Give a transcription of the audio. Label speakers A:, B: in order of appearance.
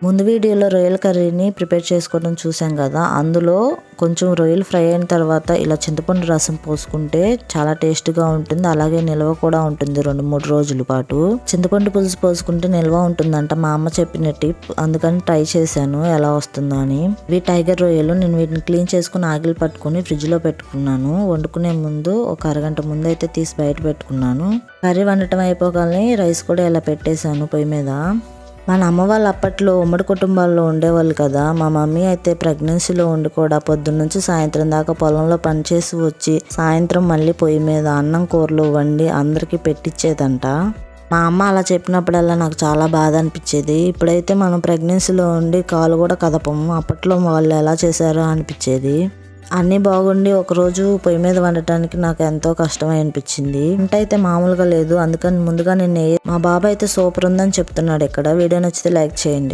A: ముందు వీడియోలో రొయ్యల కర్రీని ప్రిపేర్ చేసుకోవడం చూసాం కదా, అందులో కొంచెం రొయ్యలు ఫ్రై అయిన తర్వాత ఇలా చింతపండు రసం పోసుకుంటే చాలా టేస్ట్గా ఉంటుంది. అలాగే నిల్వ కూడా ఉంటుంది 2-3 రోజుల పాటు. చింతపండు పులుసు పోసుకుంటే నిల్వ ఉంటుందంట, మా అమ్మ చెప్పిన టిప్. అందుకని ట్రై చేశాను ఎలా వస్తుందో అని. ఇవి టైగర్ రొయ్యలు. నేను వీటిని క్లీన్ చేసుకుని ఆగిలి పట్టుకుని ఫ్రిడ్జ్ లో పెట్టుకున్నాను. వండుకునే ముందు ఒక అరగంట ముందు అయితే తీసి బయట పెట్టుకున్నాను. కర్రీ వండటం అయిపోగానే రైస్ కూడా ఇలా పెట్టేశాను పొయ్యి మీద. మన అమ్మ వాళ్ళు అప్పట్లో ఉమ్మడి కుటుంబాల్లో ఉండేవాళ్ళు కదా. మా మమ్మీ అయితే ప్రెగ్నెన్సీలో ఉండి కూడా పొద్దున్నుంచి సాయంత్రం దాకా పొలంలో పనిచేసి వచ్చి సాయంత్రం మళ్ళీ పొయ్యి మీద అన్నం కూరలు వండి అందరికీ పెట్టించేదంట. మా అమ్మ అలా చెప్పినప్పుడల్లా నాకు చాలా బాధ అనిపించేది. ఇప్పుడైతే మనం ప్రెగ్నెన్సీలో ఉండి కాలు కూడా కదపము, అప్పట్లో వాళ్ళు ఎలా చేశారో అనిపించేది. అన్నీ బాగుండి ఒకరోజు పొయ్యి మీద వండటానికి నాకు ఎంతో కష్టమై అనిపించింది. వంట అయితే మామూలుగా లేదు. అందుకని ముందుగా నేను మా బాబాయ్ అయితే సూపర్ ఉందని చెప్తున్నాడు ఇక్కడ. వీడియో నచ్చితే లైక్ చేయండి.